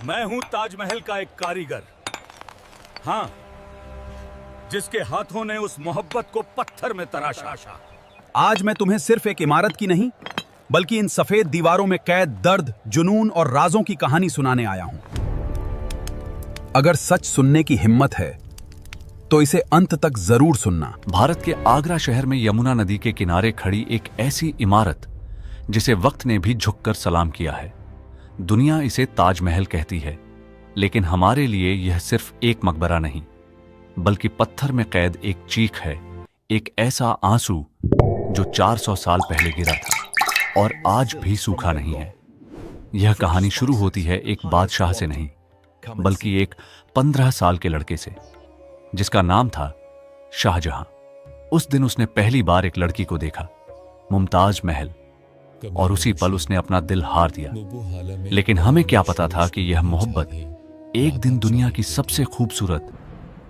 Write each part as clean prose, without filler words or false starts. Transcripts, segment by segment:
मैं हूं ताजमहल का एक कारीगर। हाँ, जिसके हाथों ने उस मोहब्बत को पत्थर में तराशा। आज मैं तुम्हें सिर्फ एक इमारत की नहीं, बल्कि इन सफेद दीवारों में कैद दर्द, जुनून और राजों की कहानी सुनाने आया हूं। अगर सच सुनने की हिम्मत है तो इसे अंत तक जरूर सुनना। भारत के आगरा शहर में यमुना नदी के किनारे खड़ी एक ऐसी इमारत जिसे वक्त ने भी झुककर सलाम किया है। दुनिया इसे ताजमहल कहती है, लेकिन हमारे लिए यह सिर्फ एक मकबरा नहीं, बल्कि पत्थर में कैद एक चीख है, एक ऐसा आंसू जो 400 साल पहले गिरा था और आज भी सूखा नहीं है। यह कहानी शुरू होती है एक बादशाह से नहीं, बल्कि एक 15 साल के लड़के से, जिसका नाम था शाहजहां। उस दिन उसने पहली बार एक लड़की को देखा, मुमताज महल, और उसी पल उसने अपना दिल हार दिया। लेकिन हमें क्या पता था कि यह मोहब्बत एक दिन दुनिया की सबसे खूबसूरत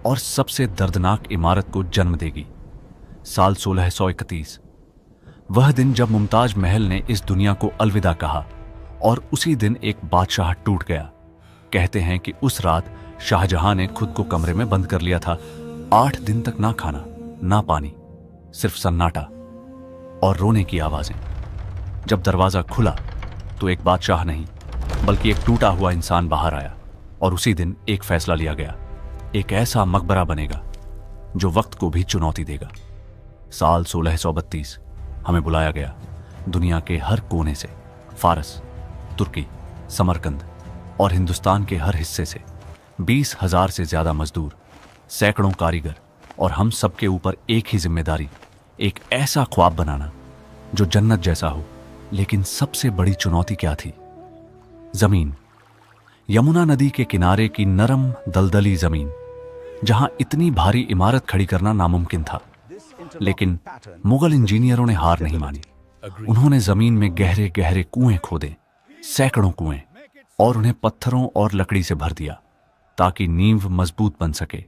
और सबसे दर्दनाक इमारत को जन्म देगी। साल 1631, वह दिन जब मुमताज महल ने इस दुनिया को अलविदा कहा, और उसी दिन एक बादशाह टूट गया। कहते हैं कि उस रात शाहजहां ने खुद को कमरे में बंद कर लिया था। 8 दिन तक ना खाना ना पानी, सिर्फ सन्नाटा और रोने की आवाजें। जब दरवाजा खुला तो एक बादशाह नहीं, बल्कि एक टूटा हुआ इंसान बाहर आया, और उसी दिन एक फैसला लिया गया, एक ऐसा मकबरा बनेगा जो वक्त को भी चुनौती देगा। साल 1632 हमें बुलाया गया, दुनिया के हर कोने से, फारस, तुर्की, समरकंद और हिंदुस्तान के हर हिस्से से 20,000 से ज्यादा मजदूर, सैकड़ों कारीगर, और हम सबके ऊपर एक ही जिम्मेदारी, एक ऐसा ख्वाब बनाना जो जन्नत जैसा हो। लेकिन सबसे बड़ी चुनौती क्या थी? जमीन। यमुना नदी के किनारे की नरम दलदली जमीन, जहां इतनी भारी इमारत खड़ी करना नामुमकिन था। लेकिन मुगल इंजीनियरों ने हार नहीं मानी। उन्होंने जमीन में गहरे गहरे कुएं खोदे, सैकड़ों कुएं, और उन्हें पत्थरों और लकड़ी से भर दिया ताकि नींव मजबूत बन सके।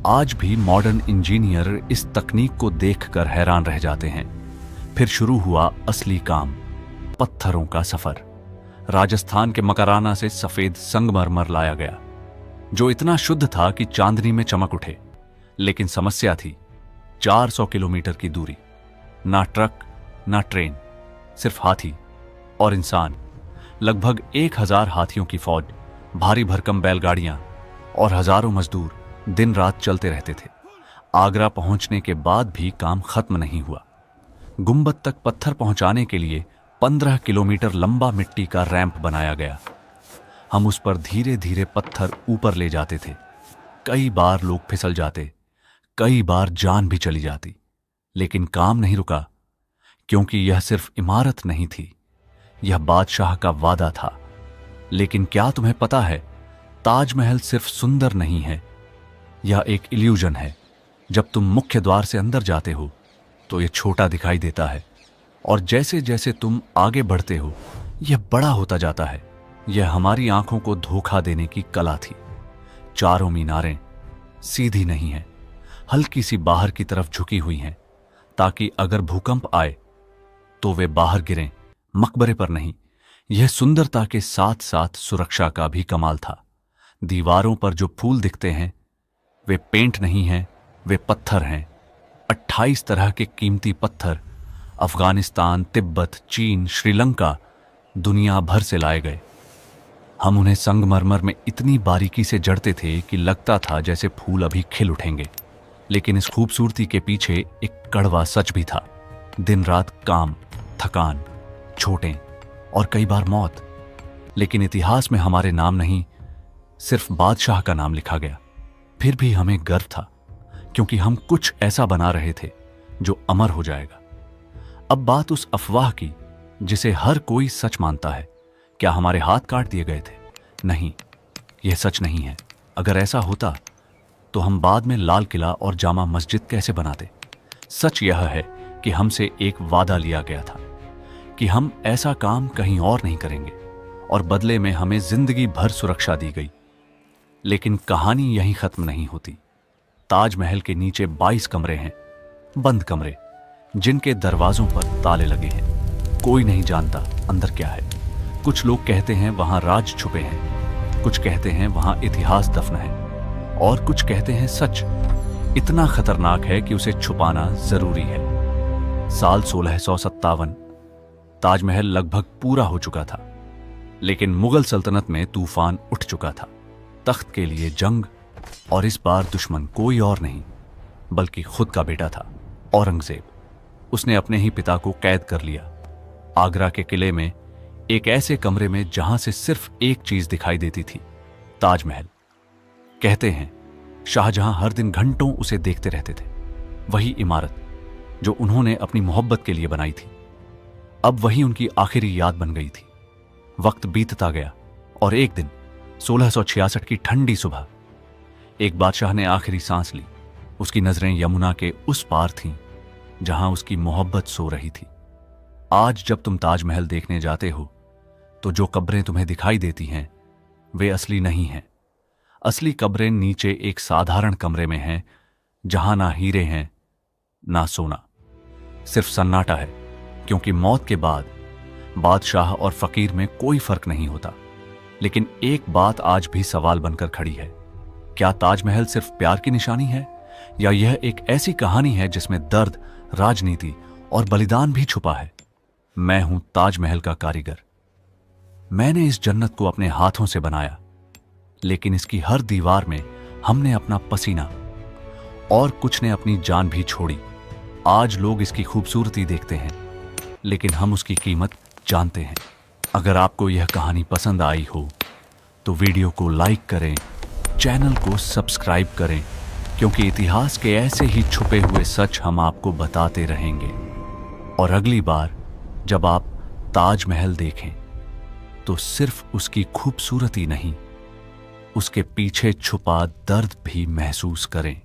आज भी मॉडर्न इंजीनियर इस तकनीक को देखकर हैरान रह जाते हैं। फिर शुरू हुआ असली काम, पत्थरों का सफर। राजस्थान के मकराना से सफेद संगमरमर लाया गया, जो इतना शुद्ध था कि चांदनी में चमक उठे। लेकिन समस्या थी 400 किलोमीटर की दूरी, ना ट्रक ना ट्रेन, सिर्फ हाथी और इंसान। लगभग 1000 हाथियों की फौज, भारी भरकम बैलगाड़ियां और हजारों मजदूर दिन रात चलते रहते थे। आगरा पहुंचने के बाद भी काम खत्म नहीं हुआ। गुंबद तक पत्थर पहुंचाने के लिए 15 किलोमीटर लंबा मिट्टी का रैंप बनाया गया। हम उस पर धीरे धीरे पत्थर ऊपर ले जाते थे। कई बार लोग फिसल जाते, कई बार जान भी चली जाती, लेकिन काम नहीं रुका, क्योंकि यह सिर्फ इमारत नहीं थी, यह बादशाह का वादा था। लेकिन क्या तुम्हें पता है, ताजमहल सिर्फ सुंदर नहीं है, यह एक इल्यूजन है। जब तुम मुख्य द्वार से अंदर जाते हो तो यह छोटा दिखाई देता है, और जैसे जैसे तुम आगे बढ़ते हो यह बड़ा होता जाता है। यह हमारी आंखों को धोखा देने की कला थी। चारों मीनारें सीधी नहीं हैं, हल्की सी बाहर की तरफ झुकी हुई हैं, ताकि अगर भूकंप आए तो वे बाहर गिरें, मकबरे पर नहीं। यह सुंदरता के साथ साथ सुरक्षा का भी कमाल था। दीवारों पर जो फूल दिखते हैं वे पेंट नहीं हैं, वे पत्थर हैं। 28 तरह के कीमती पत्थर अफगानिस्तान, तिब्बत, चीन, श्रीलंका, दुनिया भर से लाए गए। हम उन्हें संगमरमर में इतनी बारीकी से जड़ते थे कि लगता था जैसे फूल अभी खिल उठेंगे। लेकिन इस खूबसूरती के पीछे एक कड़वा सच भी था। दिन रात काम, थकान, चोटें और कई बार मौत। लेकिन इतिहास में हमारे नाम नहीं, सिर्फ बादशाह का नाम लिखा गया। फिर भी हमें गर्व था, क्योंकि हम कुछ ऐसा बना रहे थे जो अमर हो जाएगा। अब बात उस अफवाह की जिसे हर कोई सच मानता है। क्या हमारे हाथ काट दिए गए थे? नहीं, यह सच नहीं है। अगर ऐसा होता तो हम बाद में लाल किला और जामा मस्जिद कैसे बनाते? सच यह है कि हमसे एक वादा लिया गया था कि हम ऐसा काम कहीं और नहीं करेंगे, और बदले में हमें जिंदगी भर सुरक्षा दी गई। लेकिन कहानी यहीं खत्म नहीं होती। ताजमहल के नीचे 22 कमरे हैं, बंद कमरे, जिनके दरवाजों पर ताले लगे हैं। कोई नहीं जानता अंदर क्या है। कुछ लोग कहते हैं वहां राज छुपे हैं, कुछ कहते हैं वहां इतिहास दफन है और कुछ कहते हैं सच इतना खतरनाक है कि उसे छुपाना जरूरी है। साल 1657 ताजमहल लगभग पूरा हो चुका था, लेकिन मुगल सल्तनत में तूफान उठ चुका था। तख्त के लिए जंग, और इस बार दुश्मन कोई और नहीं बल्कि खुद का बेटा था, औरंगजेब। उसने अपने ही पिता को कैद कर लिया। आगरा के किले में एक ऐसे कमरे में जहां से सिर्फ एक चीज दिखाई देती थी, ताजमहल। कहते हैं शाहजहां हर दिन घंटों उसे देखते रहते थे। वही इमारत जो उन्होंने अपनी मोहब्बत के लिए बनाई थी, अब वही उनकी आखिरी याद बन गई थी। वक्त बीतता गया और एक दिन 1666 की ठंडी सुबह एक बादशाह ने आखिरी सांस ली। उसकी नजरें यमुना के उस पार थीं जहां उसकी मोहब्बत सो रही थी। आज जब तुम ताजमहल देखने जाते हो तो जो कब्रें तुम्हें दिखाई देती हैं वे असली नहीं हैं। असली कब्रें नीचे एक साधारण कमरे में हैं जहां ना हीरे हैं ना सोना, सिर्फ सन्नाटा है, क्योंकि मौत के बाद बादशाह और फकीर में कोई फर्क नहीं होता। लेकिन एक बात आज भी सवाल बनकर खड़ी है, क्या ताजमहल सिर्फ प्यार की निशानी है या यह एक ऐसी कहानी है जिसमें दर्द, राजनीति और बलिदान भी छुपा है? मैं हूं ताजमहल का कारीगर। मैंने इस जन्नत को अपने हाथों से बनाया, लेकिन इसकी हर दीवार में हमने अपना पसीना और कुछ ने अपनी जान भी छोड़ी। आज लोग इसकी खूबसूरती देखते हैं, लेकिन हम उसकी कीमत जानते हैं। अगर आपको यह कहानी पसंद आई हो तो वीडियो को लाइक करें, चैनल को सब्सक्राइब करें, क्योंकि इतिहास के ऐसे ही छुपे हुए सच हम आपको बताते रहेंगे। और अगली बार जब आप ताजमहल देखें तो सिर्फ उसकी खूबसूरती नहीं, उसके पीछे छुपा दर्द भी महसूस करें।